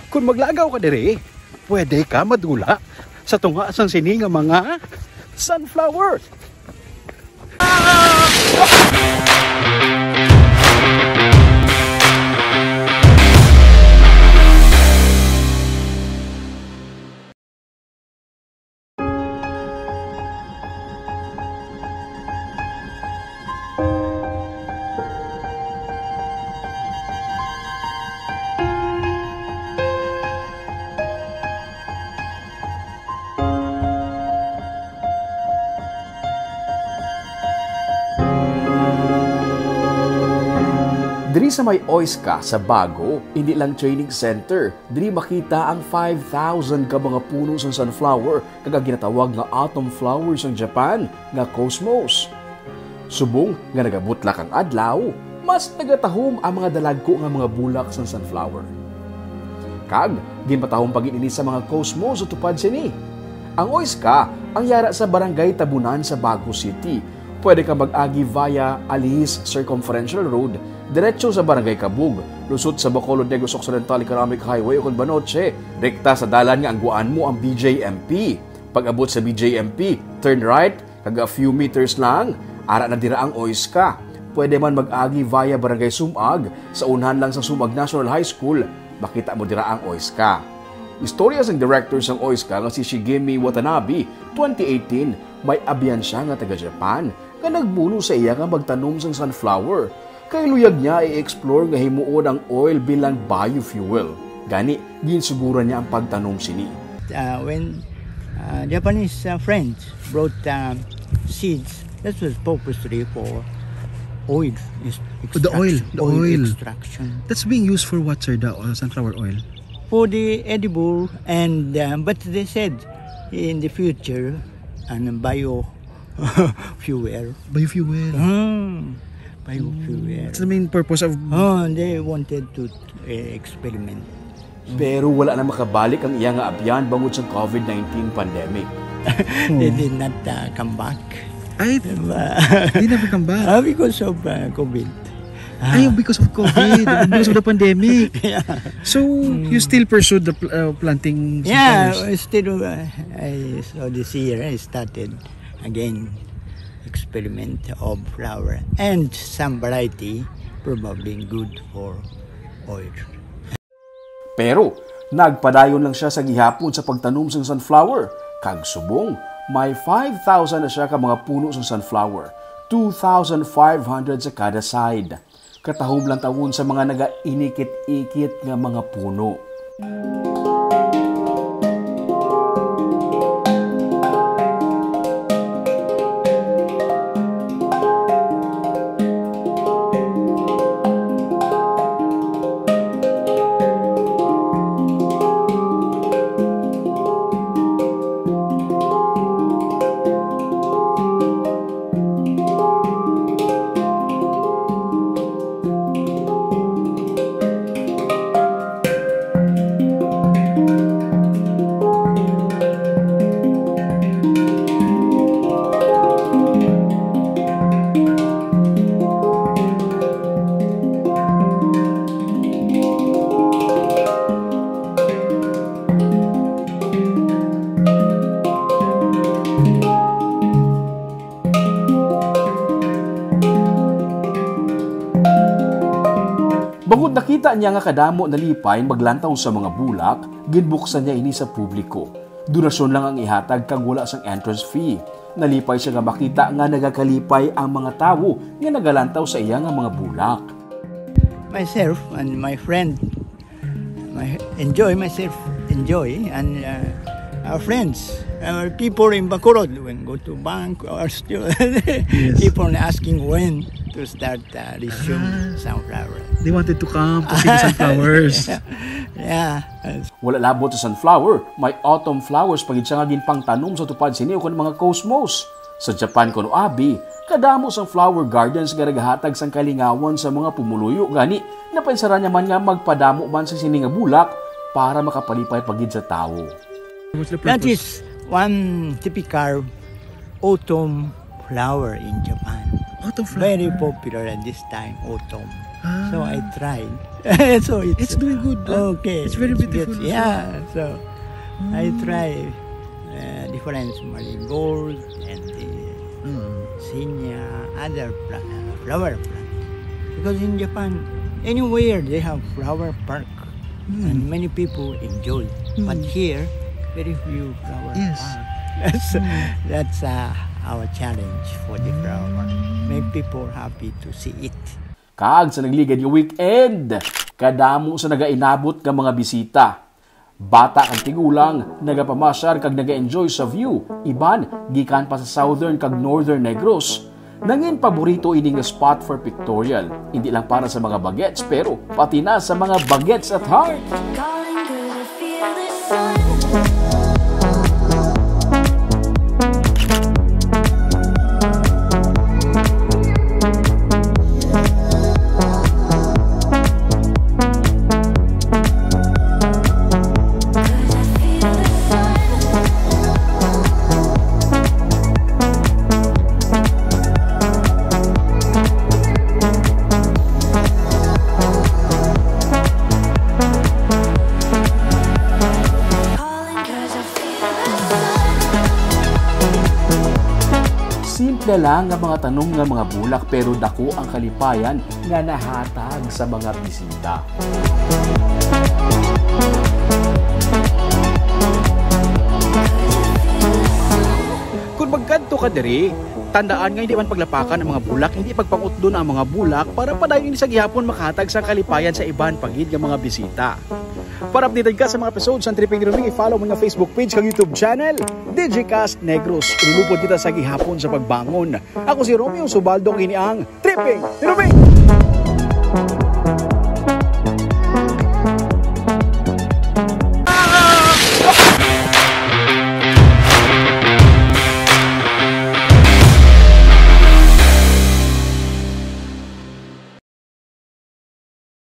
kung maglagaw ka dire, pwede ka madula sa tunga sang sini nga mga sunflower. Diri sa may OISCA sa Bago, hindi lang training center, diri makita ang 5,000 ka mga puno sa sunflower kag ginatawag nga autumn flowers ng Japan nga cosmos. Subong nga nagabutlak ang adlaw, mas nagatahom ang mga dalagko nga mga bulak sa sunflower. Kag ginpatahom pagin ini sa mga cosmos utupad sini. Ang OISCA ang yara sa barangay Tabunan sa Bago City. Pwede ka mag-agi via Alihis Circumferential Road diretso sa Barangay Kabug, lusot sa Bacolod Negros Occidental Economic Highway o kung Banoche, rekta sa dalan nga angguan mo ang BJMP. Pag-abot sa BJMP, turn right, kaga a few meters lang, ara na dira ang OISCA. Pwede man mag-agi via Barangay Sumag, sa unahan lang sa Sumag National High School, makita mo dira ang OISCA. Istorya sang director sang OISCA nga si Shigemi Watanabe, 2018, may abiyansya nga taga-Japan, nga nagbuno sa iya nga magtanom sang sunflower. Kay luyag niya i-explore nga himuon ang oil bilang biofuel. Gani, ginsuguran niya ang pagtanom sini. When Japanese friends brought seeds, that was purposely for oil extraction. The oil extraction. That's being used for what, sir, the sunflower oil? For the edible, and but they said in the future, biofuel. Biofuel. Biofuel. That's the main purpose of... They wanted to experiment. Pero wala na makabalik ang iya nga abyan bangod sa COVID-19 pandemic. They did not come back. Ay, they never come back? Because of COVID. Because of COVID, because of the pandemic. Yeah. So, you still pursued the planting sunflowers? Yeah, still, so this year I started again experiment of flower and some variety probably good for oil. Pero nagpadayon lang siya sa gihapon sa pagtanom ng sunflower. Kag subong, may 5,000 na siya ka mga puno ng sunflower, 2,500 sa kada side. Katahom lang tawon sa mga naga-inikit-ikit nga mga puno. Bangod nakita niya nga kadamo na lipay maglantaw sa mga bulak, ginbuksan niya ini sa publiko. Donasyon lang ang ihatag kag wala sang entrance fee. Nalipay siya nga makita nga nagakalipay ang mga tawo nga nagalantaw sa iya nga mga bulak. Myself and my friend, enjoy, and our friends, our people in Bacolod, when go to bank or still, people asking when to start resume sunflower. They wanted to come to see the sunflowers. Yeah. Wala labot sa sunflower, may autumn flowers pagid siya nga ginpangtanom sa tupad sini kon mga cosmos. Sa Japan kuno abi, kadamo sang flower gardens nga nagahatag sang kalingawan sa mga pumuluyo gani napansara niya man nga magpadamo man sa sini nga bulak para makapalipay pagid sa tawo. That is one typical autumn flower in Japan. Autumn flower. Very popular at this time, autumn. So I tried. So It's doing good. okay. It's very beautiful. Yeah. So I try different marigold and zinnia, other flower plants. Because in Japan, anywhere they have flower park, and many people enjoy. But here, very few flower parks. That's our challenge for the flower. Make people happy to see it. Kag sa nagligad yung weekend, kadamo sa nagainabot nga mga bisita. Bata kag tigulang, nagapamasyar kag naga-enjoy sa view. Iban, gikan pa sa southern kag northern Negros. Nangin paborito ini nga spot for pictorial. Hindi lang para sa mga bagets, pero pati na sa mga bagets at heart. Calling good, I feel the sun. Simple lang nga mga tanong nga mga bulak pero dako ang kalipayan nga nahatag sa mga bisita. Kung magkanto ka diri, tandaan nga hindi man paglapakan ang mga bulak, hindi pagpangutdon ang mga bulak para padayon sa gihapon makahatag sa kalipayan sa iban pagid nga mga bisita. Para updated ka sa mga episodes ng Tripping Roming, i-follow mo nga Facebook page kag YouTube channel, Digicast Negros. Ulupod kita sa gihapon sa pagbangon. Ako si Romeo Subaldo, kini ang Tripping Roming!